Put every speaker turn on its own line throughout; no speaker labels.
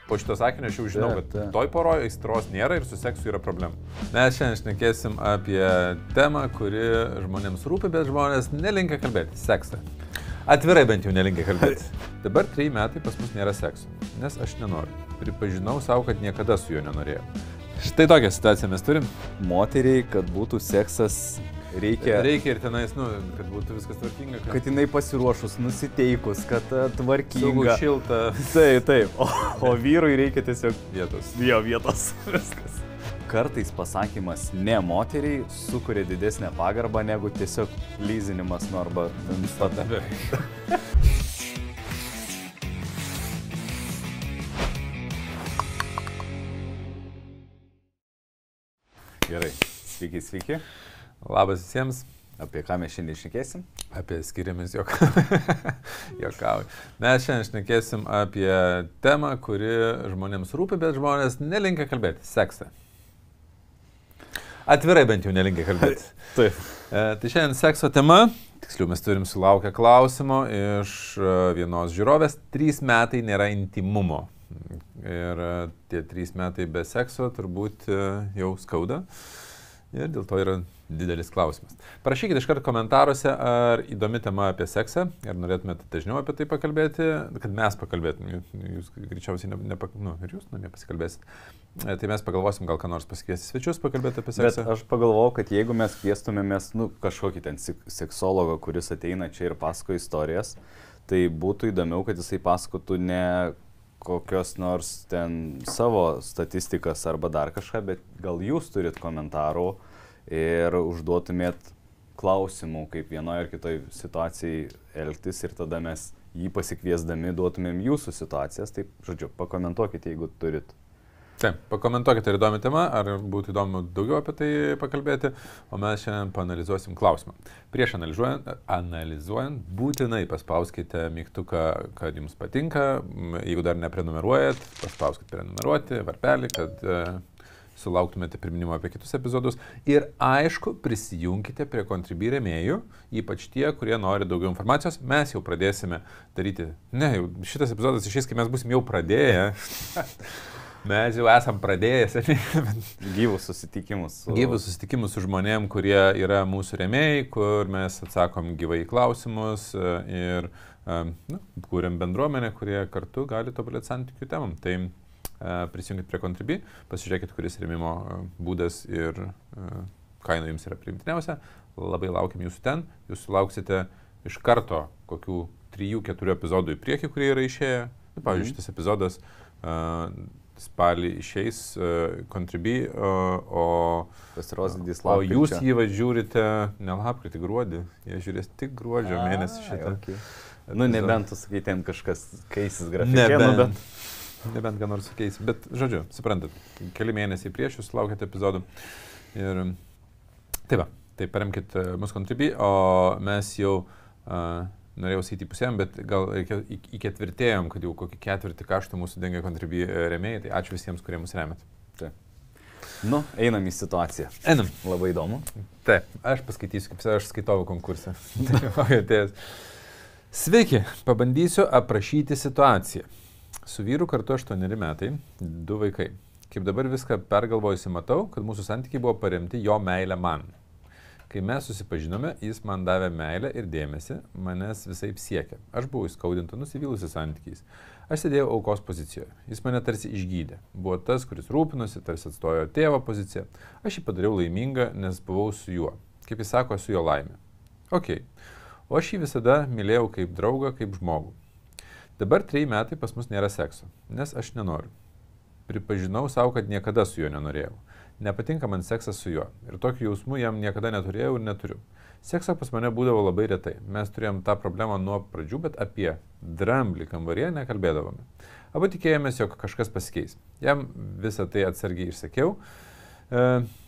Po šito sakinio aš jau žinau, kad toj poroje aistros nėra ir su seksu yra problemų. Mes šiandien šnekėsim apie temą, kuri žmonėms rūpi, bet žmonės nelinkia kalbėti - seksą. Atvirai bent jau nelinkia kalbėti. Dabar 3 metai pas mus nėra sekso, nes aš nenoriu. Pripažinau savo, kad niekada su juo nenorėjau. Štai tokią situaciją mes turim.
Moteriai, kad būtų seksas, reikia
ir tenais, kad būtų viskas tvarkinga.
Kad jinai pasiruošus, nusiteikus, kad tvarkinga.
Saugų, šilta.
Taip. O vyrui reikia tiesiog
vietos.
Jo, vietos. Viskas. Kartais pasakymas ne moteriai sukuria didesnę pagarbą negu tiesiog lyzinimas, nu arba visada. Gerai, sveiki.
Labas visiems.
Apie ką mes šiandien šnekėsim?
Apie skiriamis jokauju. Mes šiandien šnekėsim apie temą, kuri žmonėms rūpi, bet žmonės nelinkia kalbėti - seksą. Atvirai bent jau nelinkia kalbėti.
Taip.
Tai šiandien sekso tema. Tiksliau, mes turim sulaukę klausimo iš vienos žiūrovės. 3 metai nėra intimumo. Ir tie 3 metai be sekso turbūt jau skauda. Ir dėl to yra didelis klausimas. Parašykite iškart komentaruose, ar įdomi tema apie seksą, ar norėtumėte dažniau apie tai pakalbėti, kad mes pakalbėtume. Jūs greičiausiai ir jūs namie pasikalbėsit. Tai mes pagalvosim, gal ką nors pasikviesti svečius pakalbėti apie seksą.
Bet aš pagalvojau, kad jeigu mes kviestumėmės kažkokį ten seksologą, kuris ateina čia ir pasako istorijas, tai būtų įdomiau, kad jisai pasakotų ne kokios nors ten savo statistikas arba dar kažką, bet gal jūs turit komentarų ir užduotumėt klausimų, kaip vienoje ar kitoje situacijai elgtis ir tada mes jį pasikviesdami duotumėm jūsų situacijas. Taip, žodžiu, pakomentuokite, jeigu turit.
Taip, pakomentuokite, ar įdomi tema, ar būtų įdomu daugiau apie tai pakalbėti, o mes šiandien paanalizuosim klausimą. Prieš analizuojant, būtinai paspauskite mygtuką, kad jums patinka. Jeigu dar neprenumeruojat, paspauskite prenumeruoti, varpelį, kad sulauktumėte priminimo apie kitus epizodus. Ir aišku, prisijunkite prie Contribui rėmėjų, ypač tie, kurie nori daugiau informacijos. Mes jau pradėsime daryti, jau šitas epizodas išeis, kai mes busim jau pradėję. Mes jau esam pradėję
gyvus susitikimus.
Gyvus susitikimus su žmonėm, kurie yra mūsų rėmėjai, kur mes atsakom gyvai klausimus ir kūrėm bendruomenę, kurie kartu gali tobulėti santykių temam. Tai prisijungit prie Contribui, pasižiūrėkit, kuris rėmimo būdas ir kaina jums yra priimtiniausia. Labai laukiam jūsų ten. Jūs sulauksite iš karto kokių 3-4 epizodų į priekį, kurie yra išėję. Pavyzdžiui, šitas epizodas spalį išeis Contribui, o jūs jį žiūrite ne lapkritį, gruodį. Jie žiūrės tik gruodžio mėnesį šitą.
Okay. Nebent tu sakai, ten kažkas keisis grafikė.
Nebent ką nors sukeisi, bet žodžiu, suprantat, keli mėnesiai prieš jūs laukite epizodų. Ir tai paremkit mūsų Contribui, o mes jau norėjau sakyti pusėm, bet gal įketvirtėjom, kad jau kokį ketvirtį kaštų mūsų dengia Contribui rėmėjai, tai ačiū visiems, kurie mus remiat.
Taip. Einam į situaciją.
Einam.
Labai įdomu.
Taip, aš paskaitysiu, kaip aš skaitovų konkursą. Sveiki, pabandysiu aprašyti situaciją. Su vyru kartu 8 metai, 2 vaikai. Kaip dabar viską pergalvojusi matau, kad mūsų santykiai buvo paremti jo meilę man. Kai mes susipažinome, jis man davė meilę ir dėmesį, manęs visaip siekė. Aš buvau įskaudinta, nusivylusi santykiais. Aš sėdėjau aukos pozicijoje. Jis mane tarsi išgydė. Buvo tas, kuris rūpinosi, tarsi atstojo tėvo poziciją. Aš jį padariau laimingą, nes buvau su juo. Kaip jis sako, su jo laimė. Ok. O aš jį visada mylėjau kaip draugą, kaip žmogų. Dabar 3 metai pas mus nėra sekso, nes aš nenoriu. Pripažinau savo, kad niekada su juo nenorėjau. Nepatinka man seksas su juo. Ir tokių jausmų jam niekada neturėjau ir neturiu. Sekso pas mane būdavo labai retai. Mes turėjom tą problemą nuo pradžių, bet apie dramblį kambaryje nekalbėdavome. Abu tikėjomės, jog kažkas pasikeis. Jam visą tai atsargiai išsakiau,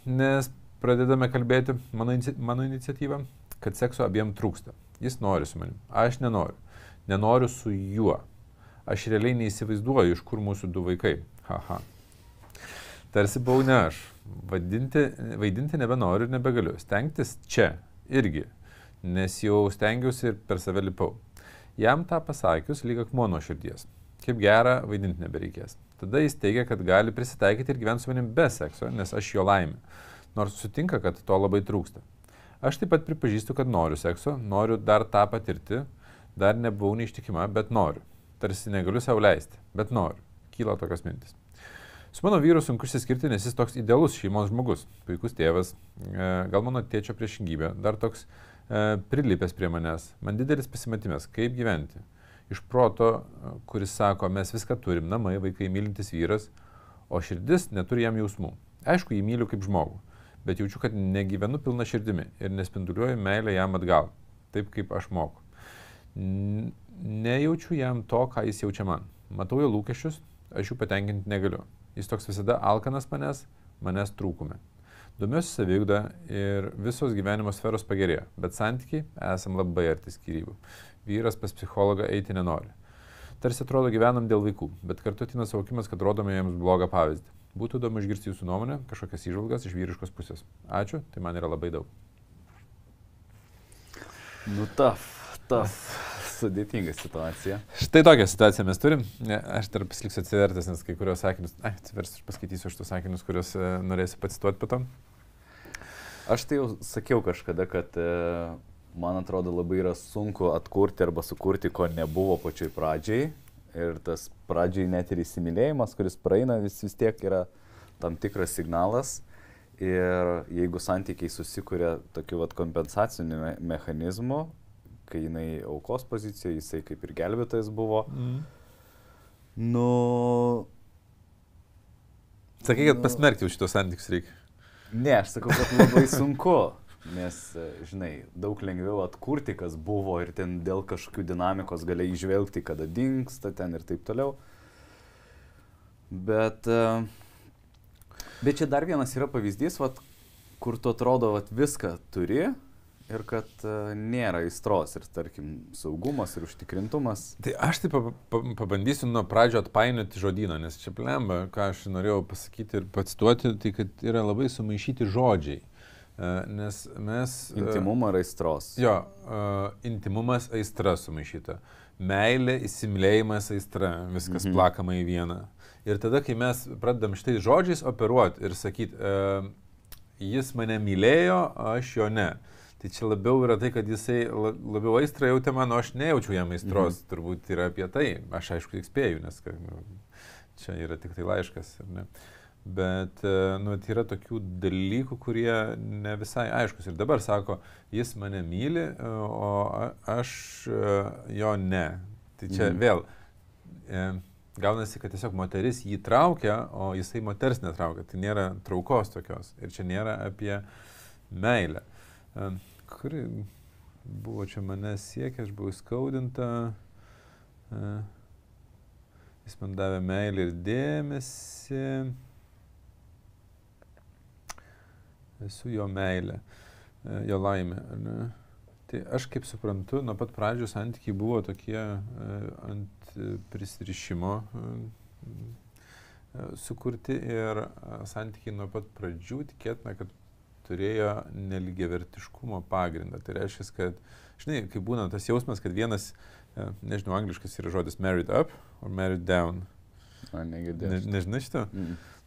nes pradedame kalbėti mano iniciatyvą, kad sekso abiem trūksta. Jis nori su manim. Aš nenoriu. Nenoriu su juo. Aš realiai neįsivaizduoju, iš kur mūsų 2 vaikai. Haha. Tarsi buvau ne aš. Vaidinti nebenoriu ir nebegaliu. Stengtis čia irgi, nes jau stengiausi ir per save lipau. Jam tą pasakius lyg akmuo nuo širdies. kaip gera vaidinti nebereikės. Tada jis teigia, kad gali prisitaikyti ir gyventi su manim be sekso, nes aš jo laimė. Nors sutinka, kad to labai trūksta. Aš taip pat pripažįstu, kad noriu sekso, noriu dar tą patirti, dar nebuvau neištikima, bet noriu. Tarsi negaliu sau leisti, bet noriu. Kyla tokios mintis. Su mano vyru sunku išsiskirti, nes jis toks idealus šeimos žmogus, puikus tėvas, gal mano tėčio priešingybė, dar toks prilipęs prie manęs. Man didelis pasimetimas, kaip gyventi. Iš proto, kuris sako, mes viską turim, namai, vaikai, mylintis vyras, o širdis neturi jam jausmų. Aišku, jį myliu kaip žmogų, bet jaučiu, kad negyvenu pilna širdimi ir nespinduliuoju meilę jam atgal, taip kaip aš moku. Nejaučiu jam to, ką jis jaučia man. Matau jo lūkesčius, aš jų patenkinti negaliu. Jis toks visada alkanas manęs trūkume. Domiuosi saviugda ir visos gyvenimo sferos pagerėjo, bet santykiai esam labai arti skyrybų. Vyras pas psichologą eiti nenori. Tarsi atrodo gyvenam dėl vaikų, bet kartu ateina suvokimas, kad rodome jiems blogą pavyzdį. Būtų įdomu išgirsti jūsų nuomonę, kažkokias įžvalgas iš vyriškos pusės. Ačiū, tai man yra labai daug.
Nu, sudėtinga situacija.
Štai tokią situaciją mes turim. Aš dar pasiliksiu atsivertęs, nes kai kurios sakinius, atsiversiu ir paskaitysiu šitus sakinius, kuriuos norėsiu pacituoti po to.
Aš tai jau sakiau kažkada, kad man atrodo labai yra sunku atkurti arba sukurti, ko nebuvo pačioj pradžiai. Ir tas pradžiai net ir įsimylėjimas, kuris praeina, vis tiek yra tam tikras signalas. Ir jeigu santykiai susikuria tokiu kompensaciniu mechanizmu, kai jinai aukos pozicija, jisai kaip ir gelbėtojas buvo, nu...
Sakai, kad pasmerkti už šitos santykius reikia.
Ne, aš sakau, kad labai sunku. Nes, žinai, daug lengviau atkurti, kas buvo ir ten dėl kažkokių dinamikos gali įžvelgti, kada dingsta ten ir taip toliau. Bet čia dar vienas yra pavyzdys, kur tu atrodo viską turi ir kad nėra aistros ir, tarkim, saugumas ir užtikrintumas.
Tai aš taip pabandysiu nuo pradžio atpainioti žodyną, nes čia plemba, ką aš norėjau pasakyti ir pacituoti, tai kad yra labai sumaišyti žodžiai. Nes mes...
Intimumą ir aistros.
Jo, intimumas, aistra sumaišyta. Meilė, įsimylėjimas, aistra, viskas plakama į vieną. Ir tada, kai mes pradedam šitais žodžiais operuoti ir sakyti, jis mane mylėjo, aš jo ne. Tai čia labiau yra tai, kad jisai labiau aistrą jautė man, o aš nejaučiu jam aistros. Turbūt yra apie tai. Aš aišku tik spėju, nes čia yra tik tai laiškas, ar ne? Bet tai yra tokių dalykų, kurie ne visai aiškus. Ir dabar sako, jis mane myli, o aš jo ne. Tai čia vėl gaunasi, kad tiesiog moteris jį traukia, o jisai moters netraukia. Tai nėra traukos tokios. Ir čia nėra apie meilę. Kuri buvo čia mane siekia, aš buvau skaudinta. Jis man davė meilę ir dėmesį. Esu jo meilė, jo laimė. Ne? Tai aš kaip suprantu, nuo pat pradžių santykiai buvo tokie ant prisirišimo sukurti ir santykiai nuo pat pradžių tikėtina, kad turėjo nelygiavertiškumo pagrindą. Tai reiškia, kad, žinai, kai būna tas jausmas, kad vienas, nežinau, angliškas yra žodis married up or married down. Nežinai šito?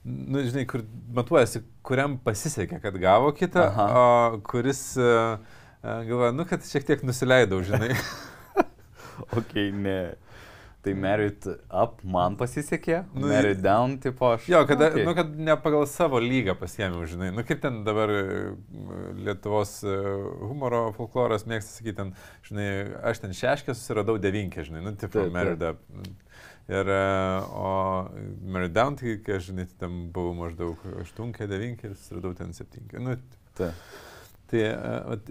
Nu, žinai, kur matuojasi, kuriam pasisekė, kad gavo kitą, o kuris galvoja, nu, kad šiek tiek nusileidau, žinai.
Ok, ne. Tai married up man pasisekė, married down, tipo aš.
Jo, kad, kad ne pagal savo lygą pasiėmiau, žinai. Nu, kaip ten dabar Lietuvos humoro folkloras mėgsta sakyti, ten, žinai, aš ten šeškę susiradau devinkę, žinai, nu, tipo married up. Ir, o married down, tai, kai aš, žinai, ten buvau maždaug 8-9 ir susiradau ten 7. Nu, tai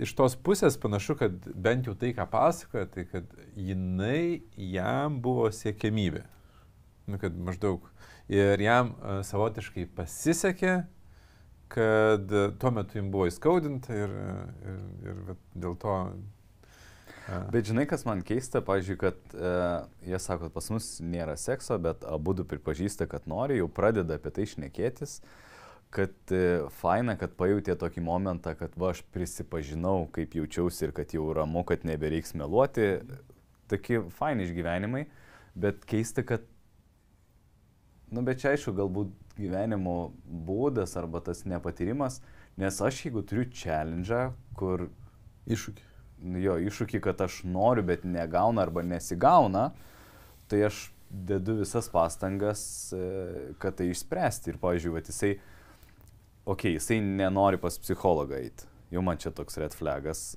iš tos pusės panašu, kad bent jau tai, ką pasakoja, tai kad jinai jam buvo siekiamybė. Nu, kad maždaug. Ir jam savotiškai pasisekė, kad tuo metu jam buvo įskaudinta ir dėl to...
Bet žinai, kas man keista, pavyzdžiui, kad jie sako, pas mus nėra sekso, bet abudu pripažįsta, kad nori, jau pradeda apie tai šnekėtis, kad faina, kad pajutė tokį momentą, kad va, aš prisipažinau, kaip jaučiausi ir kad jau ramu, kad nebereiks meluoti. Tokie faini išgyvenimai, bet keista, kad Nu, bet čia aišku, galbūt gyvenimo būdas arba tas nepatyrimas, nes aš jeigu turiu challenge, kur...
Iššūkį.
Jo, iššūkį, kad aš noriu, bet negauna arba nesigauna, tai aš dedu visas pastangas, kad tai išspręsti. Ir, pavyzdžiui, jisai nenori pas psichologą eiti. Jau man čia toks red flagas,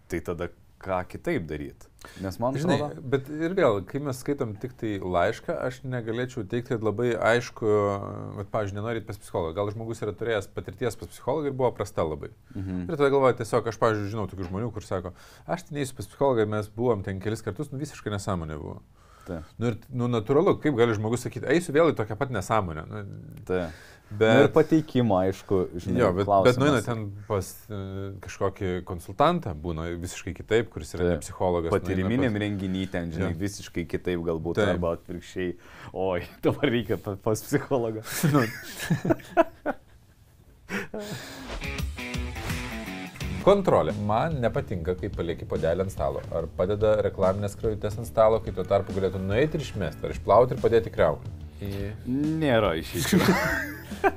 tai tada ką kitaip daryti. Nes man
žinai,
atrodo...
Bet ir vėl, kai mes skaitom tik tai laišką, aš negalėčiau teikti, kad labai aišku, kad, pavyzdžiui, nenorit pas psichologą. Gal žmogus yra turėjęs patirties pas psikologą ir buvo prasta labai. Ir tada galvoju, tiesiog aš, pavyzdžiui, žinau tokių žmonių, kur sako, aš ten neįsiu pas psichologą, mes buvom ten kelis kartus, visiškai nesąmonė buvo. Ir natūralu, kaip gali žmogus sakyti, eisiu vėl į tokią pat nesąmonę. Bet
ir pateikimo, aišku, žinai,
jo, bet nueina ten pas kažkokį konsultantą, būna visiškai kitaip, kuris yra ne psichologas.
Patyriminiam renginį ten, žinai, visiškai kitaip galbūt, arba atvirkščiai, oi, dabar reikia pas psichologą.
Kontrolė. Man nepatinka, kai palieki puodelį ant stalo. Ar padeda reklaminės skrajutės ant stalo, kai tuo tarpu galėtų nueiti ir išmesti, ar išplauti ir padėti kriauklį.
Nėra išeičių.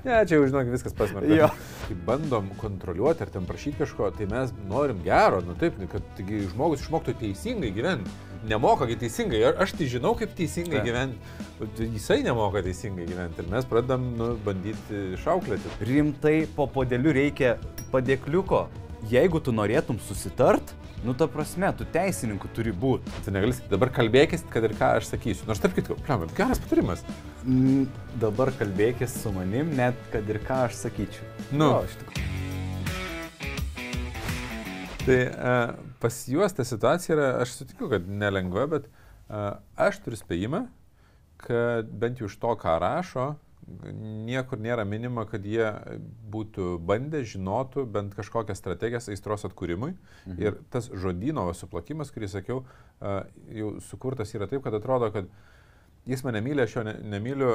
Ne, čia jau žinok, viskas pasmerkta. Kai bandom kontroliuoti ar ten prašyti kažko, tai mes norim gero, nu taip, kad žmogus išmoktų teisingai gyventi. Nemoka teisingai, aš tai žinau, kaip teisingai gyventi, jisai nemoka teisingai gyventi ir mes pradedam bandyti šauklėti.
Rimtai po puodeliu reikia padėkliuko. Jeigu tu norėtum susitart, nu ta prasme, tu teisininku turi būti.
Tu negali sakyti, dabar kalbėkis, kad ir ką aš sakysiu. Nors tarp kitko, geras patarimas.
Dabar kalbėkis su manim, net kad ir ką aš sakyčiau.
Nu. Tai pas juos ta situacija yra, aš sutikiu, kad nelengva, bet aš turiu spėjimą, kad bent jau iš to, ką rašo, niekur nėra minima, kad jie būtų bandę, žinotų bent kažkokias strategijas aistros atkūrimui. Ir tas žodyno suplakimas, kurį sakiau, jau sukurtas yra taip, kad atrodo, kad jis mane myli, aš jo nemyliu,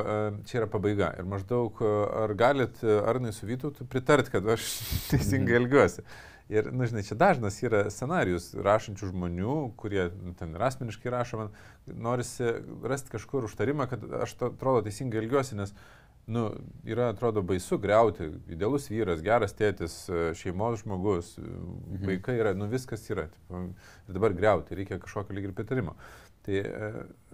čia yra pabaiga. Ir maždaug, ar galit Arnai su Vytautu pritart, kad aš teisingai elgiuosi. Ir, nu, žinai, čia dažnas yra scenarijus rašančių žmonių, kurie ten ir asmeniškai rašo, man norisi rasti kažkur užtarimą, kad aš atrodo teisingai elgiuosi, nes yra, atrodo, baisu griauti, idealus vyras, geras tėtis, šeimos žmogus, vaikai yra, viskas yra. Ir dabar griauti, reikia kažkokio lyg ir pritarimo. Tai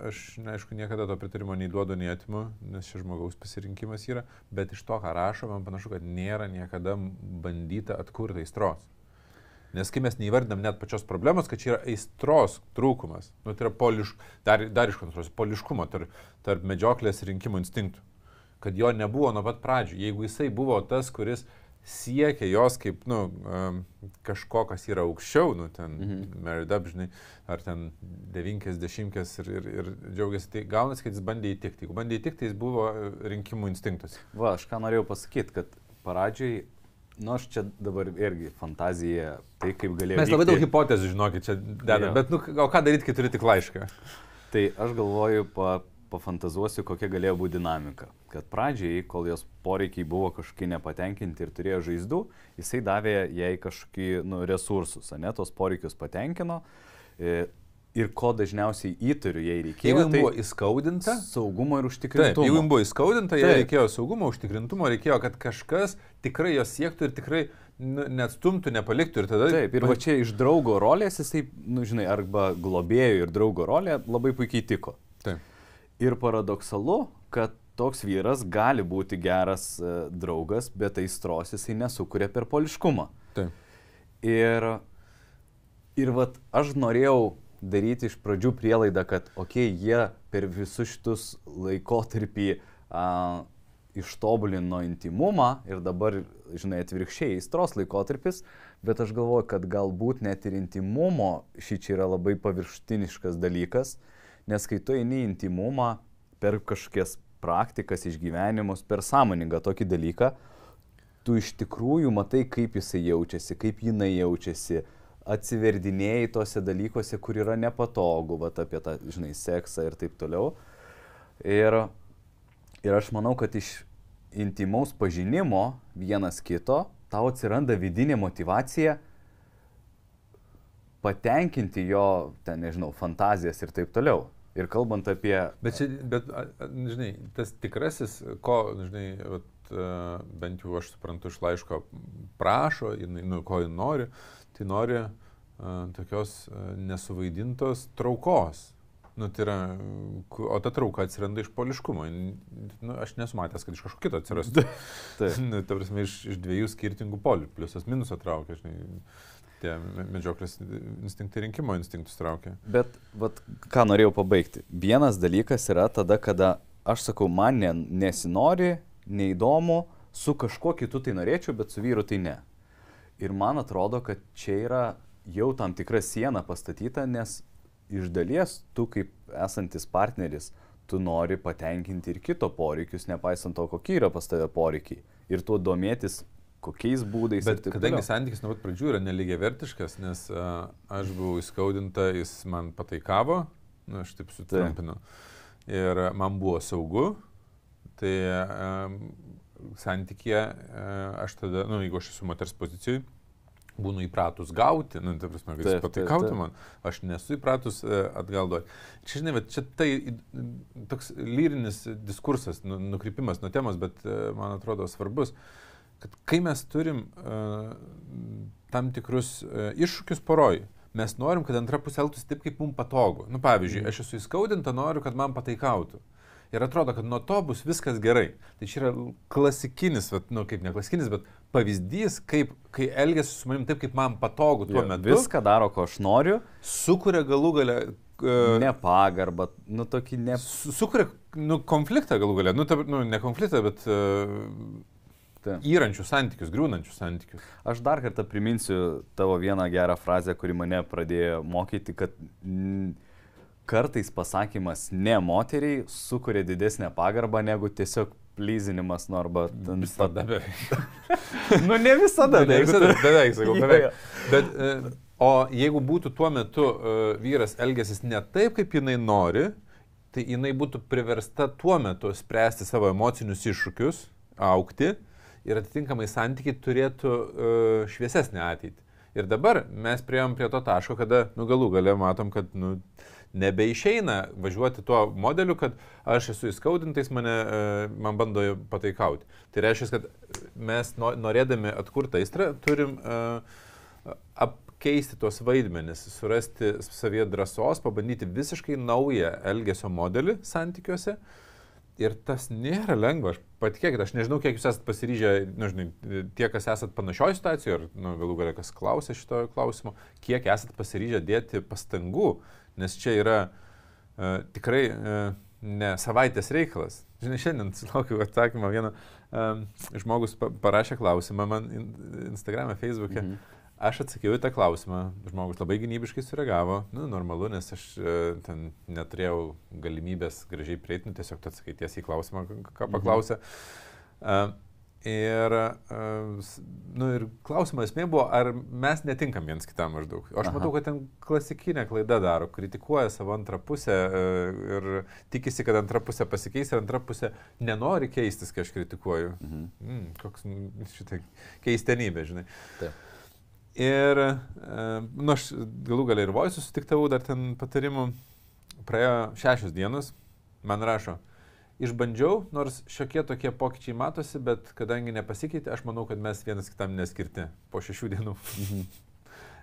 aš, aišku, niekada to pritarimo nei duodu, nei atimu, nes šis žmogaus pasirinkimas yra, bet iš to, ką rašo, man panašu, kad nėra niekada bandyta atkurti aistros. Nes kai mes neįvardinam net pačios problemos, kad čia yra aistros trūkumas, tai yra dar iškontroliuos poliškumo tarp medžioklės ir rinkimų instinktų. Kad jo nebuvo nuo pat pradžių. Jeigu jisai buvo tas, kuris siekia jos kaip, kažko, kas yra aukščiau, ten married up, žinai, ar ten 90-kės ir džiaugiasi, tai gaunasi, kad jis bandė įtikti. Jeigu bandė įtikti, tai jis buvo rinkimų instinktus.
Va, aš ką norėjau pasakyti, kad pradžioj, aš čia dabar irgi fantazija, tai kaip galėjau...
Mes labai daug hipotezių, žinokit, čia dedam, bet o ką daryti, kai turi tik laišką?
Tai aš galvoju, pafantazuosiu, kokia galėjo būti dinamika. Kad pradžiai, kol jos poreikiai buvo kažkokie nepatenkinti ir turėjo žaizdų, jisai davė jai kažkokį resursus, tos poreikius patenkino ir ko dažniausiai įtariu jai reikėjo.
Jeigu buvo įskaudinta,
saugumo ir užtikrintumo.
Taip, jeigu buvo įskaudinta, jai reikėjo saugumo, užtikrintumo, reikėjo, kad kažkas tikrai jos siektų ir tikrai neatstumtų, nepaliktų ir tada...
Taip, ir va čia iš draugo rolės jisai, žinai, arba globėjo ir draugo rolė labai puikiai tiko.
Taip.
Ir paradoksalu, kad toks vyras gali būti geras draugas, bet aistros jisai nesukuria per poliškumą.
Taip.
Ir vat aš norėjau daryti iš pradžių prielaidą, kad jie per visus šitus laikotarpį ištobulino intimumą ir dabar, žinai, atvirkščiai aistros laikotarpis, bet aš galvoju, kad galbūt net ir intimumo šičia yra labai paviršutiniškas dalykas, nes kai tu eini intimumą per kažkokias praktikas, išgyvenimus, per sąmoningą tokį dalyką, tu iš tikrųjų matai, kaip jisai jaučiasi, kaip jinai jaučiasi, atsiverdinėjai tose dalykuose, kur yra nepatogu, apie tą, žinai, seksą ir taip toliau. Ir aš manau, kad iš intimaus pažinimo vienas kito tau atsiranda vidinė motyvacija patenkinti jo, ten, nežinau, fantazijas ir taip toliau. Ir kalbant apie...
Žinai, tas tikrasis, ko, žinai, bent jau aš suprantu iš laiško, prašo, ko jis nori, tai nori tokios nesuvaidintos traukos. Tai yra, o ta trauka atsiranda iš poliškumo. Aš nesu matęs, kad iš kažko kito atsirastų. Ta prasme, iš dviejų skirtingų polių. Pliusas minusą traukia, žinai. Tie medžioklės instinktai rinkimo instinktus traukia.
Bet, ką norėjau pabaigti. Vienas dalykas yra tada, kada aš sakau, man nesinori, neįdomu, su kažkuo kitu tai norėčiau, bet su vyru tai ne. Ir man atrodo, kad čia yra jau tam tikra siena pastatyta, nes iš dalies tu kaip esantis partneris, tu nori patenkinti ir kito poreikius, nepaisant to, kokie yra pas tave poreikiai. Ir tuo domėtis kokiais būdais.
Bet kadangi santykis nuo pat pradžių yra nelygiavertiškas, nes aš buvau įskaudinta, jis man pataikavo, aš taip sutrumpinu, ir man buvo saugu, tai santykėje aš tada, jeigu aš esu moters pozicijoje, būnu įpratus gauti, ta prasme, kad jis pataikautų man, aš nesu įpratus atgal duoti. Čia, žinai, čia tai toks lyrinis diskursas, nukrypimas nuo temos, bet man atrodo svarbus, kad kai mes turim tam tikrus iššūkius poroj, mes norim, kad antra pusė elgtųsi taip, kaip mums patogu. Pavyzdžiui, aš esu įskaudinta, noriu, kad man pataikautų. Ir atrodo, kad nuo to bus viskas gerai. Tai čia yra klasikinis, kaip ne klasikinis, bet pavyzdys, kai elgiasi su manim taip, kaip man patogu tuo metu.
Viską daro, ko aš noriu.
Sukuria galų galę...
Nepagarbą, tokį
Sukuria konfliktą galų galę. Ne konfliktą, bet... Įrančius santykius, griūnančius santykius.
Aš dar kartą priminsiu tavo vieną gerą frazę, kuri mane pradėjo mokyti, kad kartais pasakymas ne moteriai sukuria didesnę pagarbą negu tiesiog plyzinimas, arba...
Visada beveik.
Ne visada.
Beveik, sakau, beveik. Bet, o jeigu būtų tuo metu vyras elgęsis ne taip, kaip jinai nori, tai jinai būtų priversta tuo metu spręsti savo emocinius iššūkius, augti, ir atitinkamai santykiai turėtų šviesesnę ateitį. Ir dabar mes priėjom prie to taško, kada galų gale matom, kad nebeišeina važiuoti tuo modeliu, kad aš esu įskaudintais, man bando pataikauti. Tai reiškia, kad mes norėdami atkurti aistrą turim apkeisti tuos vaidmenis, surasti savyje drąsos, pabandyti visiškai naują elgesio modelį santykiuose. Ir tas nėra lengva, patikėkit, aš nežinau, kiek jūs esat pasiryžę, tie, kas esat panašioje situacijoje, ar galų galia, kas klausė šito klausimo, kiek esat pasiryžę dėti pastangų, nes čia yra tikrai ne savaitės reikalas. Žinai, šiandien sulaukiu atsakymą, žmogus parašė klausimą man Instagram'e, Facebook'e. Aš atsakiau į tą klausimą, žmogus labai gynybiškai sureagavo, normalu, nes aš ten neturėjau galimybės gražiai prieiti, tiesiog tu atsakai tiesiai į klausimą, ką paklausė. Ir klausimo esmė buvo, ar mes netinkam viens kitam maždaug. Aš matau, kad ten klasikinė klaida daro, kritikuoja savo antrą pusę ir tikisi, kad antra pusė pasikeis ir antra pusė nenori keistis, kai aš kritikuoju. Koks šitai keistenybė, žinai.
Taip.
Ir, aš galų galę ir Voice susitiktavau dar ten patarimų, praėjo 6 dienos, man rašo, išbandžiau, nors šiokie tokie pokyčiai matosi, bet kadangi nepasikeitė, aš manau, kad mes vienas kitam neskirti po 6 dienų.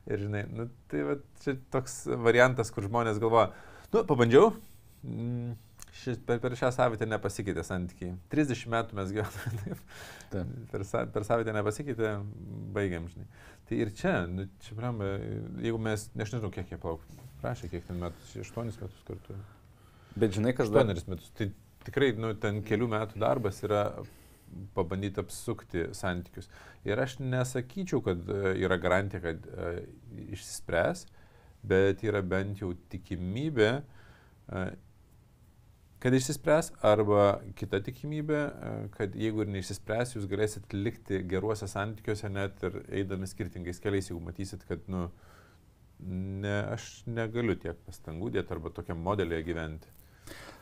Ir žinai, tai čia toks variantas, kur žmonės galvoja, pabandžiau, per šią savaitę nepasikeitė santykiai. 30 metų mes gyvename, per savaitę nepasikeitė, baigiam, žinai. Tai ir čia, jeigu mes, aš nežinau, kiek jie prašė, kiek ten metų, 8 metus kartu.
Bet žinai, kas
8 metus, tai tikrai, ten kelių metų darbas yra pabandyti apsukti santykius. Ir aš nesakyčiau, kad yra garantija, kad išsispręs, bet yra bent jau tikimybė, kad išsispręs, arba kita tikimybė, kad jeigu ir neišsispręs, jūs galėsit likti geruose santykiuose, net ir eidami skirtingais keliais, jeigu matysit, kad, aš negaliu tiek pastangų dėti arba tokiam modelėje gyventi.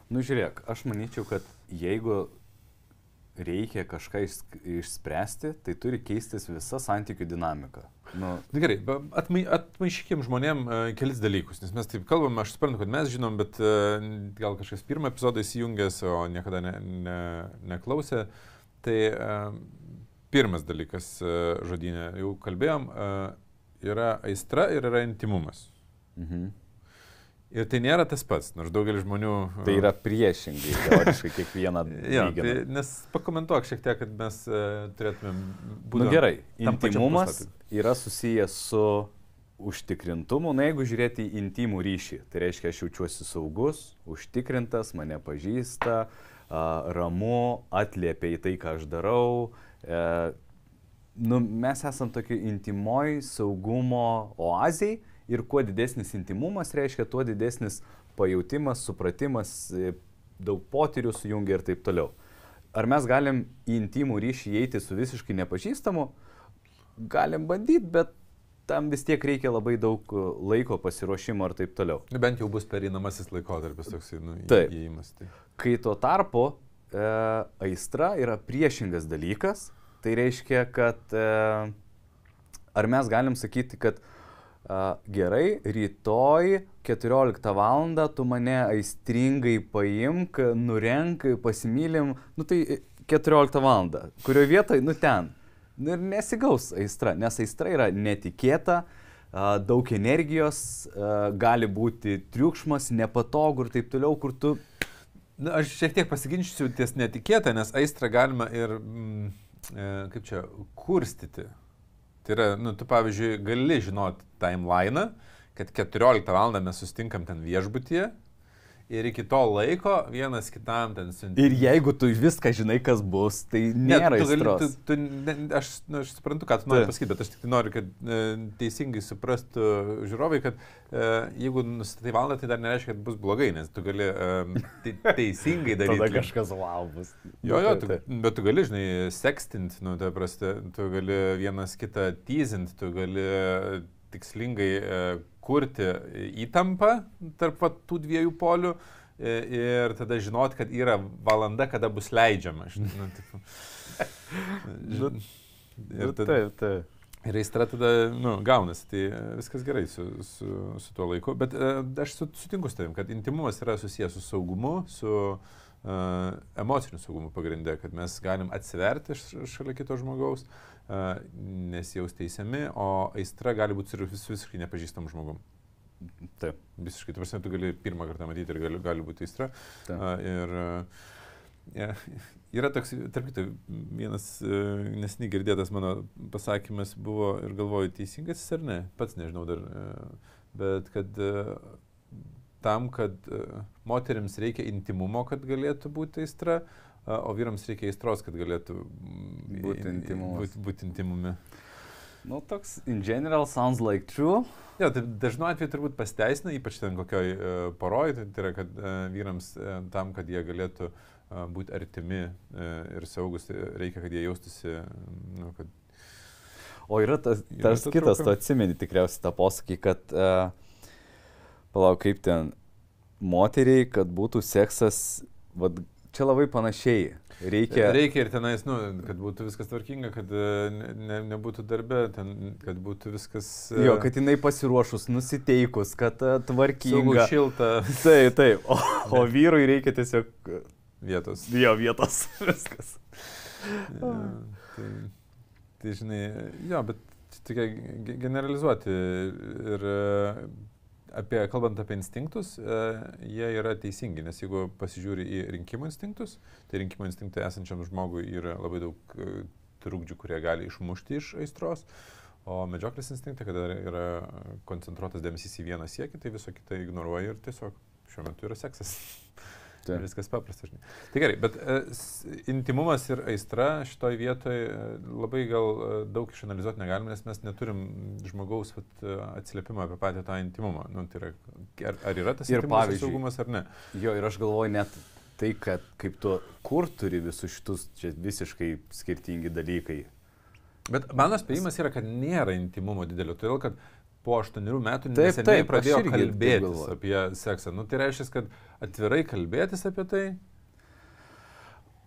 Žiūrėk, aš manyčiau, kad jeigu reikia kažką išspręsti, tai turi keistis visa santykių dinamika. Nu,
gerai, atmaišykim žmonėm kelis dalykus, nes mes taip kalbam, aš suprantu, kad mes žinom, bet gal kažkas pirmą epizodą įsijungęs, o niekada neklausė. Tai pirmas dalykas žodynė, jau kalbėjom, yra aistra ir yra intimumas. Ir tai nėra tas pats, nors daugelis žmonių...
Tai yra priešingai, teoriškai kiekvieną
ja, tai, nes pakomentuok šiek tiek, kad mes turėtumėm būti...
Gerai, intimumas yra susijęs su užtikrintumu. Na, jeigu žiūrėti į intimų ryšį, tai reiškia, aš jaučiuosi saugus, užtikrintas, mane pažįsta, ramu, atliepia į tai, ką aš darau. Mes esam tokie intimoj saugumo oaziai. Ir kuo didesnis intimumas reiškia, tuo didesnis pajautimas, supratimas, daug potyrių sujungia ir taip toliau. Ar mes galim į intimų ryšį įeiti su visiškai nepažįstamu? Galim bandyti, bet tam vis tiek reikia labai daug laiko pasiruošimo ir taip toliau.
Bent jau bus pereinamasis laikotarpis toks įėjimas. Tai.
Kai tuo tarpu aistra yra priešingas dalykas, tai reiškia, kad ar mes galim sakyti, kad gerai, rytoj 14 val. Tu mane aistringai paimk, nurenk, pasimylim, tai 14 val. Kurioje vietoje, ten. Ir nesigaus aistra, nes aistra yra netikėta, daug energijos, gali būti triukšmas, nepatogu ir taip toliau, kur tu...
Aš šiek tiek pasiginčysiu ties netikėta, nes aistrą galima ir, kurstyti. Tai yra, tu pavyzdžiui, gali žinoti timeliną, kad 14 val. Mes sustinkam ten viešbutyje ir iki to laiko vienas kitam ten siunti.
Ir jeigu tu viską žinai, kas bus, tai nėra aistros.
Aš suprantu, ką tu nori pasakyti, bet aš tik noriu, kad teisingai suprastų žiūrovai, kad jeigu nustatai valandą, tai dar nereiškia, kad bus blogai, nes tu gali teisingai daryti.
Tada kažkas wow bus.
Bet tu gali, žinai, sextinti, tu gali vienas kitą teasinti, tu gali tikslingai kurti įtampą tarp tų dviejų polių ir tada žinot, kad yra valanda, kada bus leidžiama. Ir aistra tada gaunasi, tai viskas gerai su tuo laiku. Bet aš sutinku su tavim, kad intimumas yra susijęs su saugumu, su emociniu saugumu pagrindė, kad mes galim atsiverti šalia kito žmogaus, nesijaus teisiami, o aistra gali būti ir visiškai nepažįstam žmogum.
Taip.
Visiškai, tu gali pirmą kartą matyti ir gali būti aistra. Yra toks, tarp kitų, vienas neseniai girdėtas mano pasakymas buvo ir galvoju, teisingas jis ar ne, pats nežinau dar, bet kad tam, kad moterims reikia intimumo, kad galėtų būti aistra, o vyrams reikia aistros, kad galėtų būti intimumi.
Toks in general sounds like true.
Ja, tai dažnu atveju turbūt pasiteisina, ypač ten kokioj poroj, tai yra, kad vyrams tam, kad jie galėtų būti artimi ir saugus, reikia, kad jie jaustųsi, kad...
O yra tas kitas, tu atsimeni tikriausiai tą posakį, kad palauk, kaip ten moteriai, kad būtų seksas, čia labai panašiai. Reikia
ir tenais, kad būtų viskas tvarkinga, kad nebūtų darbe, kad būtų viskas...
Jo, kad jinai pasiruošus, nusiteikus, kad tvarkinga.
Saugu, šilta.
Taip. O vyrui reikia tiesiog...
Vietos.
Jo, vietos. Viskas.
Tai žinai, bet tokia generalizuoti ir... Kalbant apie instinktus, jie yra teisingi, nes jeigu pasižiūri į rinkimų instinktus, tai rinkimų instinktai esančiam žmogui yra labai daug trukdžių, kurie gali išmušti iš aistros, o medžioklės instinktai, kada yra koncentruotas dėmesys į vieną siekį, tai viso kitą ignoruoja ir tiesiog šiuo metu yra seksas. Tai viskas paprasta, žinai. Tai gerai, bet intimumas ir aistra šitoj vietoj labai gal daug išanalizuoti negalime, nes mes neturim žmogaus atsiliepimą apie patį tą intimumą. Tai yra, ar yra tas intimumas ir saugumas ar ne?
Jo, ir aš galvoju net tai, kad kaip tu, kur turi visus šitus čia visiškai skirtingi dalykai.
Bet mano spėjimas yra, kad nėra intimumo didelio, todėl kad po 8 metų neseniai pradėjo kalbėtis apie seksą. Tai reiškia, kad atvirai kalbėtis apie tai?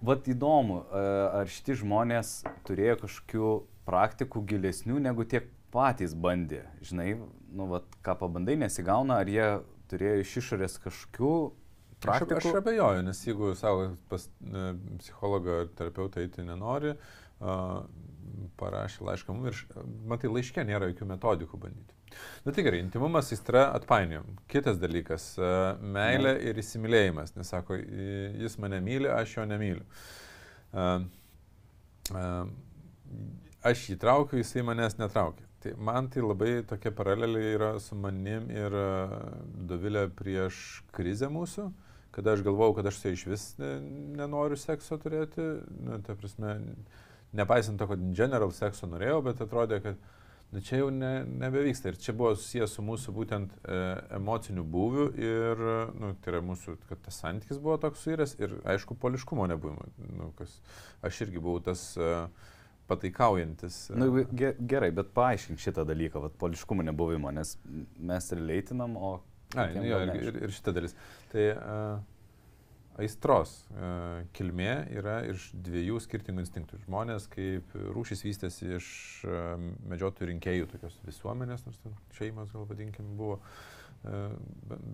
vat įdomu, ar šitie žmonės turėjo kažkokių praktikų gilesnių, negu tiek patys bandė. Žinai, nu, vat, ką pabandai, nesigauna, ar jie turėjo iš išorės kažkokių praktikų?
Aš abejoju, nes jeigu savo pas psichologą ar terapeutą eiti nenori, parašė laišką mums ir, matai, laiške nėra jokių metodikų bandyti. Nu tai gerai, intimumas, aistra atpainiojom. Kitas dalykas - meilė ir įsimylėjimas. Nes sako, jis mane myli, aš jo nemyliu. Aš jį traukiu, jisai manęs netraukia. Tai man tai labai tokia paralelė yra su manim ir Dovilė prieš krizę mūsų, kada aš galvojau, kad aš su iš vis nenoriu sekso turėti. Nu, ta prasme, nepaisant to, kad general sekso norėjau, bet atrodė, kad čia jau nebevyksta. Ir čia buvo susijęs su mūsų būtent emociniu būviu ir, nu, tai yra mūsų, kad tas santykis buvo toks suiręs ir, aišku, poliškumo nebuvimu. Nu, aš irgi buvau tas pataikaujantis.
Nu, gerai, bet paaiškink šitą dalyką, vat, poliškumo nebuvimo, nes mes releitinam, o...
Ir šitą dalis. Tai aistros kilmė yra iš dviejų skirtingų instinktų. Žmonės kaip rūšis vystėsi iš medžiotojų rinkėjų tokios visuomenės, nors šeimos, gal vadinkim, buvo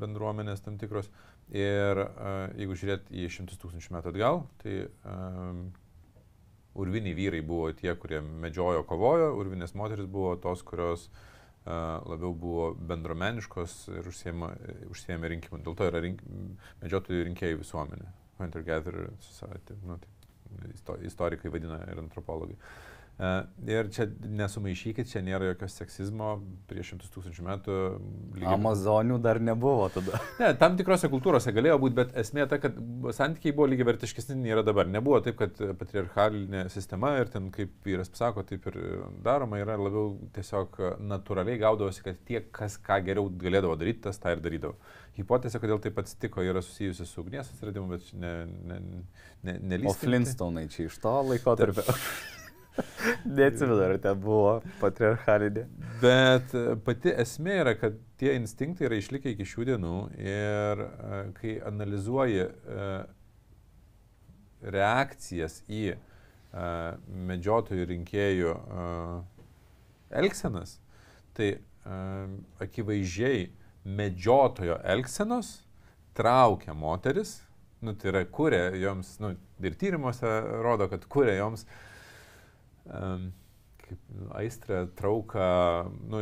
bendruomenės tam tikros. Ir jeigu žiūrėt į 100 000 metų atgal, tai urviniai vyrai buvo tie, kurie medžiojo, kovojo, urvinės moteris buvo tos, kurios labiau buvo bendromeniškos ir užsiėmė rinkimų. Dėl to yra medžiotojų rinkėjų visuomenė. Hunter-gatherer society, nu, tai istorikai vadina ir antropologai. Ir čia nesumaišykit, čia nėra jokios seksizmo, prieš 100 000 metų.
Amazonių dar nebuvo tada.
Ne, tam tikrose kultūrose galėjo būti, bet esmė ta, kad santykiai buvo lygiavertiškesni nei yra dabar. Nebuvo taip, kad patriarchalinė sistema ir ten, kaip vyras sako, taip ir daroma, yra labiau tiesiog natūraliai gaudavosi, kad tie, kas ką geriau galėdavo daryti, tas tą ir darydavo. Hipotezė, kodėl taip atsitiko, yra susijusi su ugnies atsiradimu, bet nelystinti.
O Flintstonai čia iš to laikotarpio? Neatsimenu, ar ten buvo patriarchalinė.
Bet pati esmė yra, kad tie instinktai yra išlikę iki šių dienų ir kai analizuoji reakcijas į medžiotojų rinkėjų elgsenas, tai akivaizdžiai medžiotojo elgsenos traukia moteris, nu tai yra kuria joms, nu ir tyrimuose rodo, kad kuria joms kaip aistrą, trauką, nu,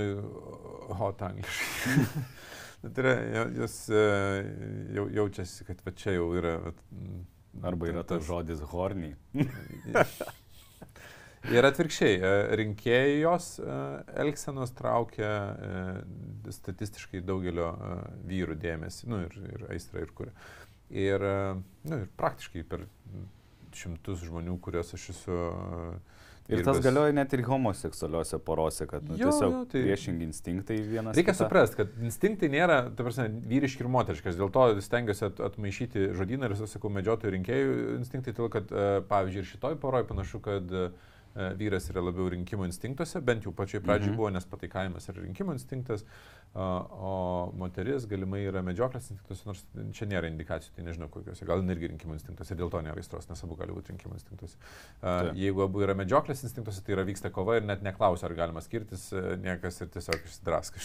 hot angliškai. Tai yra, jos jaučiasi, kad va čia jau yra...
Arba yra tas žodis horny.
Ir atvirkščiai, rinkėjos elgsenos traukia statistiškai daugelio vyrų dėmesį, nu ir aistrą ir kuria. Ir, nu, ir praktiškai per šimtus žmonių, kuriuos aš esu...
Ir tas galioja net ir homoseksualiuose porose, kad nu, tiesiog tai priešingi instinktai vienas.
Reikia suprasti, kad instinktai nėra, ta prasme, vyriški ir moteriškas. Dėl to stengiuosi atmaišyti žodyną ir sakau medžiotojų rinkėjų instinktai, todėl kad, pavyzdžiui, ir šitoj poroj panašu, kad vyras yra labiau rinkimų instinktuose, bent jau pačioj pradžioj buvo, nes pataikavimas yra rinkimų instinktas, o moteris galimai yra medžioklės instinktuose, nors čia nėra indikacijų, tai nežinau kokiuose, gal irgi rinkimų instinktuose, dėl to nėra aistros, nes abu gali būti rinkimų instinktuose. Jeigu abu yra medžioklės instinktuose, tai yra vyksta kova ir net neklausia, ar galima skirtis, niekas ir tiesiog išsidraska.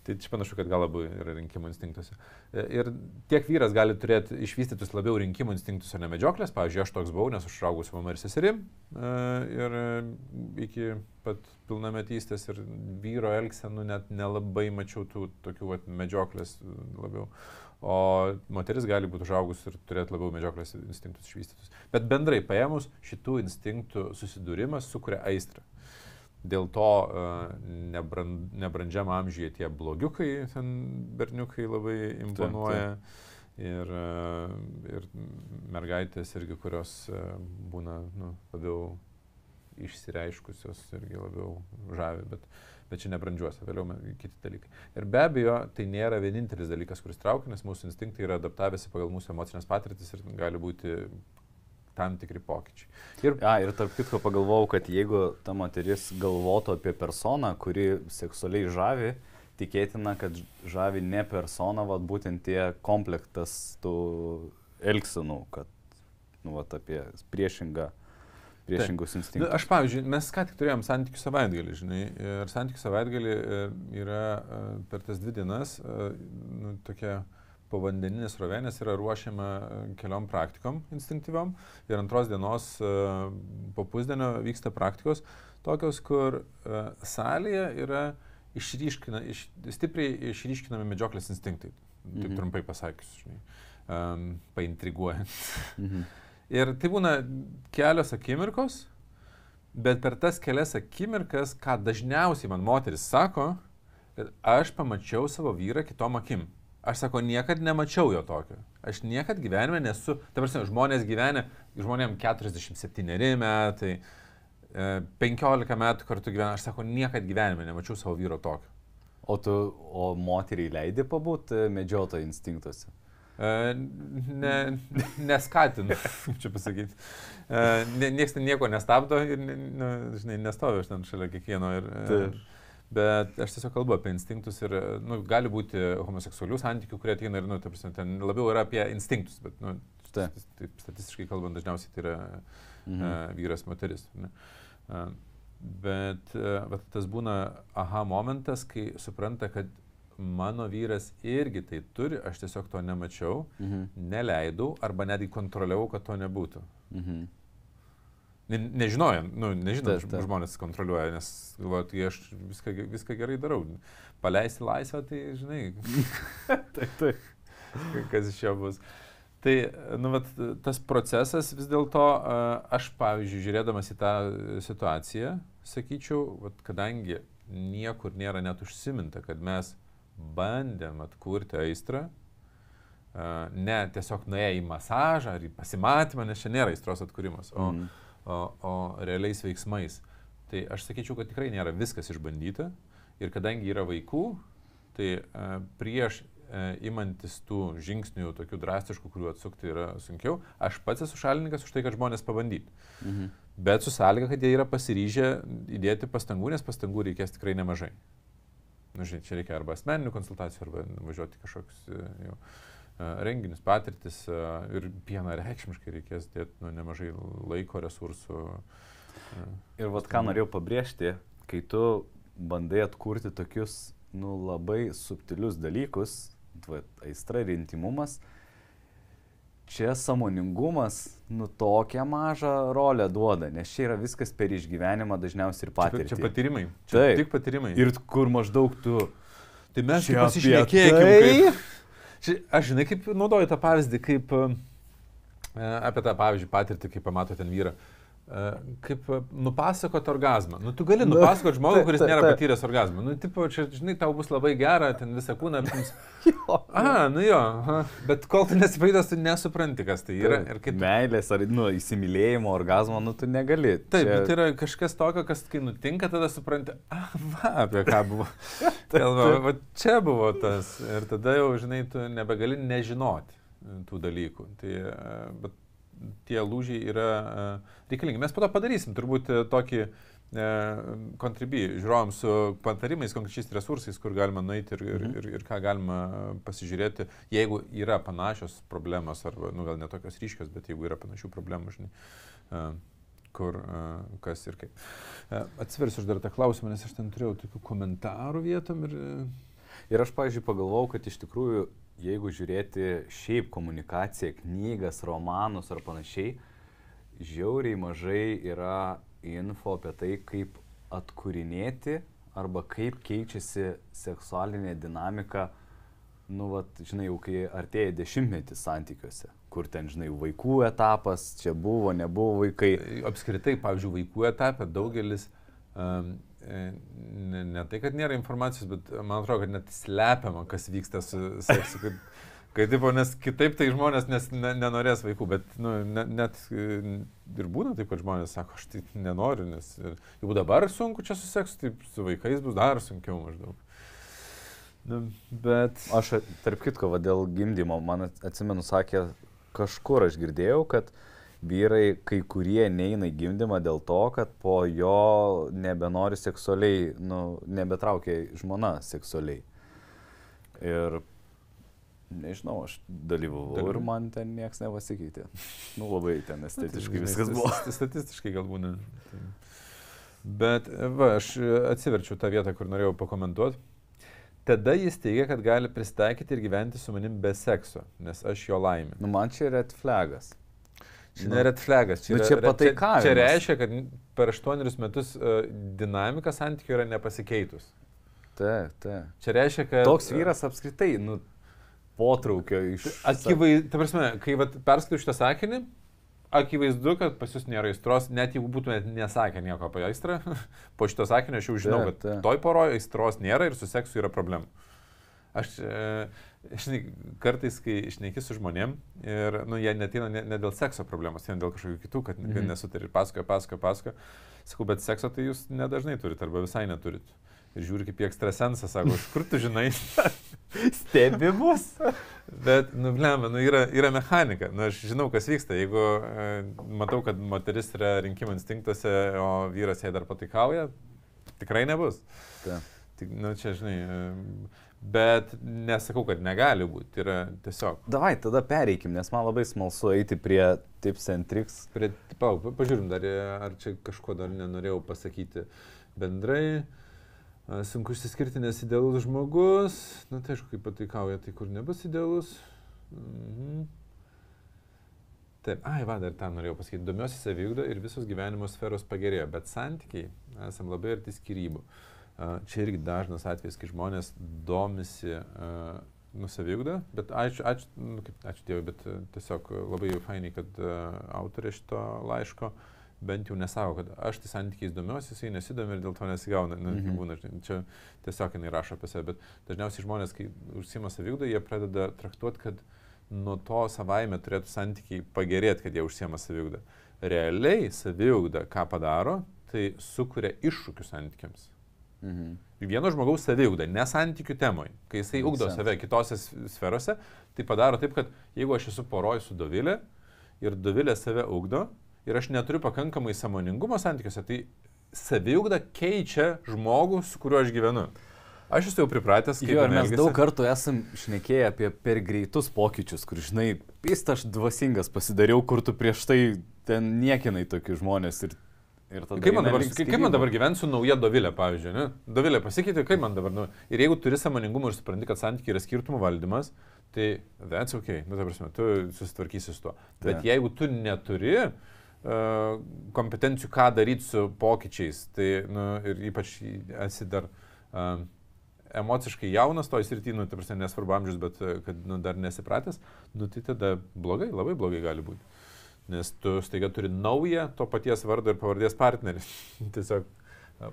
Tai čia panašu, kad gal abu yra rinkimų instinktuose. Ir tiek vyras gali turėti išvystytus labiau rinkimų instinktus, o ne medžioklės. Pavyzdžiui, aš toks buvau, nes užaugau su mama ir seserim. Ir iki pat pilnametystės ir vyro elgsenų net nelabai mačiau tų tokių medžioklės labiau. O moteris gali būti užaugus ir turėti labiau medžioklės instinktus išvystytus. Bet bendrai paėmus, šitų instinktų susidūrimas sukuria aistrą. Dėl to nebrandžiam amžiuje tie blogiukai, ten berniukai labai imponuoja. Ir mergaitės irgi, kurios būna labiau išsireiškusios, irgi labiau žavi, bet čia nebrandžiuose, vėliau kiti dalykai. Ir be abejo, tai nėra vienintelis dalykas, kuris traukia, nes mūsų instinktai yra adaptavęsi pagal mūsų emocinės patirtis ir gali būti tam tikri pokyčiai.
Ir tarp kitko pagalvojau, kad jeigu ta moteris galvotų apie personą, kuri seksualiai žavi, tikėtina, kad žavi ne persona, vat būtent tie komplektas tų elgsenų, kad nu, vat, apie priešingus instinktus.
Aš, pavyzdžiui, mes ką tik turėjom santykių savaitgalį, žinai, ir santykių savaitgalį yra per tas 2 dienas nu, tokia povandeninės rovenės yra ruošiama keliom praktikom instinktyviom ir 2 dienos po pusdienio vyksta praktikos tokios, kur salėje yra stipriai išryškinami medžioklės instinktai, taip trumpai pasakius, žinai, paintriguojant. Ir tai būna kelios akimirkos, bet per tas kelias akimirkas, ką dažniausiai man moteris sako, kad aš pamačiau savo vyrą kitom akim. Aš sako, niekad nemačiau jo tokio. Aš niekad gyvenime nesu, ta prasme, žmonėm 47 metai, 15 metų kartu gyvena, aš sako, niekad gyvenime nemačiau savo vyro tokio.
O moteriai leidi pabūt medžiotojo instinktuose?
Neskatinu, čia pasakyti. Niekas nieko nestabdo ir, žinai, nestoviu aš ten šalia kiekvieno. Bet aš tiesiog kalbu apie instinktus ir nu, gali būti homoseksualių santykių, kurie ateina ir, nu, ta prasme, ten labiau yra apie instinktus, bet nu, taip, statistiškai kalbant, dažniausiai tai yra vyras, moteris. Ne? Bet tas būna aha momentas, kai supranta, kad mano vyras irgi tai turi, aš tiesiog to nemačiau, neleidau arba netgi kontroliavau, kad to nebūtų. Nežinojom, žmonės kontroliuoja, nes galvoju, tai aš viską gerai darau. Paleisti laisvę, tai žinai,
taip.
Kas iš jo bus. Tai, nu, vat, tas procesas vis dėlto, aš, pavyzdžiui, žiūrėdamas į tą situaciją, sakyčiau, vat, kadangi niekur nėra net užsiminta, kad mes bandėm atkurti aistrą, ne tiesiog nuėję į masažą ar į pasimatymą, nes čia nėra aistros atkūrimas, o realiais veiksmais. Tai aš sakyčiau, kad tikrai nėra viskas išbandyta ir kadangi yra vaikų, tai prieš imantis tų žingsnių, tokių drastiškų, kurių atsukti yra sunkiau, aš pats esu šalininkas už tai, kad žmonės pabandytų. Bet su sąlyga, kad jie yra pasiryžę įdėti pastangų, nes pastangų reikės tikrai nemažai. Nu, žinai, čia reikia arba asmeninių konsultacijų, arba važiuoti kažkoks renginius, patirtis ir vienareikšmiškai reikės dėti nemažai laiko, resursų.
Ir vat ką norėjau pabrėžti, kai tu bandai atkurti tokius labai subtilius dalykus, aistra ir intimumas, čia sąmoningumas tokią mažą rolę duoda, nes čia yra viskas per išgyvenimą dažniausiai ir patirtį.
Čia patyrimai.
Taip.
Tik patyrimai.
Ir kur maždaug tu...
Tai mes čia pasišnekėkim. Aš žinai, kaip naudoju tą pavyzdį, kaip apie tą, pavyzdžiui, patirtį, kaip pamato ten vyrą, kaip nupasakot orgazmą. Nu, tu gali nupasakot žmogų, kuris nėra patyręs orgazmą. Nu, tipo, čia, žinai, tau bus labai gera, ten visą kūną apims. Bet kol tu nesipaidas, tu nesupranti, kas tai yra. Ir kaip...
Meilės ar įsimylėjimo orgazmo, tu negali.
Taip, bet tai yra kažkas tokio, kas kai nutinka, tada supranti, apie ką buvo. Va, čia buvo tas. Ir tada jau, žinai, tu nebegali nežinoti tų dalykų. Bet tie lūžiai yra reikalingi. Mes po to padarysim turbūt tokį kontribį, žiūrovom su patarimais, konkrečiais resursais, kur galima nueiti ir ką galima pasižiūrėti, jeigu yra panašios problemos, arba, gal ne tokios ryškios, bet jeigu yra panašių problemų, žinai, kur, kas ir kaip. Atsiversiu aš dar tą klausimą, nes aš ten turėjau tokių komentarų vietom
ir aš, pavyzdžiui, pagalvojau, kad iš tikrųjų jeigu žiūrėti šiaip komunikaciją, knygas, romanus ar panašiai, žiauriai mažai yra info apie tai, kaip atkūrinėti arba kaip keičiasi seksualinė dinamika, žinai, jau kai artėja 10-metis santykiuose, kur ten, žinai, vaikų etapas, čia buvo, nebuvo vaikai.
Apskritai, pavyzdžiui, vaikų etapė daugelis ne tai, kad nėra informacijos, bet man atrodo, kad net slepiama, kas vyksta su seksu, nes kitaip tai žmonės nenorės vaikų, bet net ir būna taip, kad žmonės sako, aš tai nenoriu, nes jau dabar sunku čia su seksu, taip su vaikais bus dar sunkiau maždaug. Bet...
Aš, tarp kitko, dėl gimdymo, man atsimenu, sakė, kažkur aš girdėjau, kad vyrai kai kurie neina į gimdymą dėl to, kad po jo nebenori seksualiai, nebetraukia žmona seksualiai. Ir Nežinau, aš dalyvavau ir man ten nieks nepasikeitė. Nu, labai ten estetiškai viskas buvo.
Statistiškai galbūt ne. Bet, va, aš atsiverčiau tą vietą, kur norėjau pakomentuoti. Tada jis teigia, kad gali prisitaikyti ir gyventi su manim be sekso, nes aš jo laimė.
Nu, man čia red flagas.
Čia ne red flagas,
čia pataikavimas.
Čia reiškia, kad per 8 metus dinamika santykių yra nepasikeitus.
Taip.
Čia reiškia, kad...
Toks vyras apskritai, nu, potraukio iš...
Ta prasme, kai perskaitu šitą sakinį, akivaizdu, kad pas jūs nėra aistros, net jeigu būtumėte nesakę nieko apie aistrą, po šito sakinio aš jau žinau, kad toj poroje aistros nėra ir su seksu yra problemų. Aš, žinai, kartais, kai šneki su žmonėm ir, nu, jie neteina ne dėl sekso problemos, jie dėl kažkokių kitų, kad nesutari ir pasakoja. Sakau, bet sekso tai jūs nedažnai turite arba visai neturit. Ir žiūri kaip į ekstrasensą, sako, iš kur tu žinai?
Stebimus.
Bet, nu, blemba, nu, yra mechanika. Nu, aš žinau, kas vyksta. Jeigu matau, kad moteris yra rinkimų instinktuose, o vyras jai dar pataikauja, tikrai nebus. Tik, nu, čia, žinai, bet nesakau, kad negali būti. Yra tiesiog.
Davai, tada pereikim, nes man labai smalsu eiti prie tips and tricks.
Pažiūrim dar, ar čia kažko dar nenorėjau pasakyti bendrai. Sunku išsiskirti, nes idealus žmogus. Na, tai aišku, kaip pataikauja, tai kur nebus idealus. Taip, dar tą norėjau pasakyti. Domiuosi saviugda ir visos gyvenimo sferos pagerėjo, bet santykiai esam labai arti skyrybų. Čia irgi dažnas atvejis, kai žmonės domisi saviugda, bet ačiū Dievui, bet tiesiog labai fainiai, kad autorė šito laiško bent jau nesako, kad aš tai santykiais domiuosi, jisai nesidomi ir dėl to nesigauna. Būna, čia tiesiog jinai rašo apie save, bet dažniausiai žmonės, kai užsiima saviugdą, jie pradeda traktuoti, kad nuo to savaime turėtų santykiai pagerėti, kad jie užsiima saviugdą. Realiai saviugda, ką padaro, tai sukuria iššūkius santykiams. Vieno žmogaus saviugda, ne santykių temoje. Kai jisai ugdo save kitose sferose, tai padaro taip, kad jeigu aš esu poroj su Dovilė ir Dovilė save ugdo, ir aš neturiu pakankamai sąmoningumo santykiuose, tai saviugda keičia žmogų, su kuriuo aš gyvenu. Aš esu jau pripratęs, kaip
mes daug kartų esam šnekėję apie per greitus pokyčius, kur, žinai, aš dvasingas pasidariau, kur tu prieš tai ten niekinai tokius žmonės ir tada...
Kaip man dabar gyventi su nauja Dovilė, pavyzdžiui, ne? Dovilė pasikeitė, kaip man dabar... Ir jeigu turi sąmoningumą ir supranti, kad santykiai yra skirtumų valdymas, tai that's okay, ta prasme, tu susitvarkysi su tuo. Bet jeigu tu neturi kompetencijų, ką daryti su pokyčiais, tai, ir ypač esi dar emociškai jaunas toj srity, ta prasme, nesvarbu amžius, bet kad dar nesipratęs, tai tada blogai, labai blogai gali būti. Nes tu staiga turi naują to paties vardo ir pavardės partnerį, tiesiog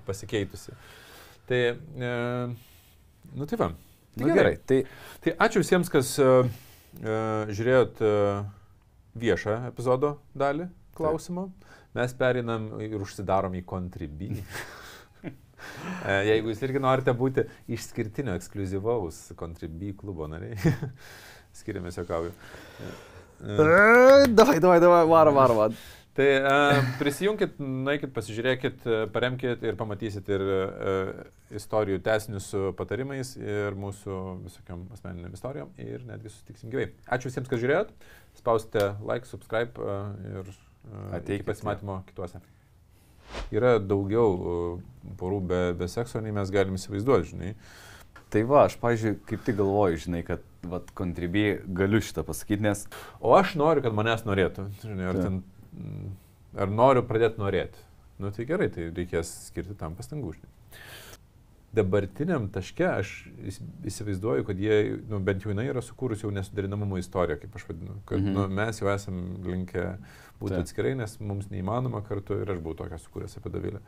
pasikeitusi. Tai, tai va.
Gerai.
Tai ačiū visiems, kas žiūrėjot viešą epizodo dalį klausimo. Mes pereinam ir užsidarom į Contribui. Jeigu jūs irgi norite būti išskirtinio, ekskliuzyvaus Contribui klubo nariai, skiriamės juokauju.
Davai, varom.
Tai prisijunkit, nueikit, pasižiūrėkit, paremkit ir pamatysit ir istorijų tęsinius su patarimais ir mūsų visokiam asmeniniam istorijom ir netgi susitiksim gyvai. Ačiū visiems, kas žiūrėjot. Spauskite like, subscribe ir iki pasimatymo kituose. Yra daugiau porų be sekso, nei mes galim įsivaizduoti, žinai.
Tai va, aš, pavyzdžiui, kaip tik galvoju, žinai, kad Contribui galiu šitą pasakyti, nes...
O aš noriu, kad manęs norėtų. Žinai, ar noriu pradėti norėti. Tai gerai, tai reikės skirti tam pastangų. Dabartiniam taške aš įsivaizduoju, kad jie, bent jau jinai yra sukūrusi jau nesuderinamumo istoriją, kaip aš vadinu. Kad mes jau esam linkę būti atskirai, nes mums neįmanoma kartu ir aš buvau tokią sukūręs apie Dovilę.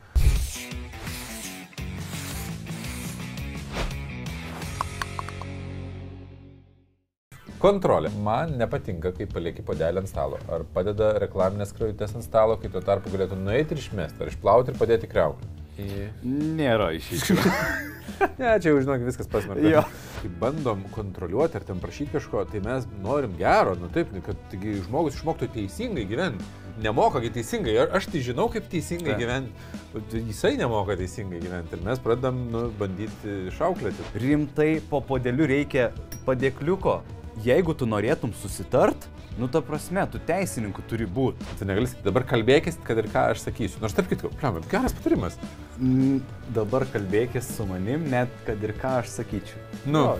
Kontrolė. Man nepatinka, kai palieki puodelį ant stalo. Ar padeda reklaminės skrajutės ant stalo, kai tuo tarpu galėtų nueiti ir išmesti, ar išplauti ir padėti kriauklę.
Nėra išeičių.
Ne, čia jau žinok, viskas pasmerkta. Kai bandom kontroliuoti ar ten prašyti kažko, tai mes norim gero, taip, kad žmogus išmoktų teisingai gyventi. Nemoka teisingai, aš tai žinau, kaip teisingai gyventi. Jisai nemoka teisingai gyventi ir mes pradedam bandyti išauklėti.
Rimtai po puodeliu reikia padėkliuko. jeigu tu norėtum susitart, nu ta prasme, tu teisininku turi būti.
Tu negali sakyti, dabar kalbėkis, kad ir ką aš sakysiu. Nors tarp kitko, geras patarimas.
Dabar kalbėkis su manim, net kad ir ką aš sakyčiau.
Nu,
jo,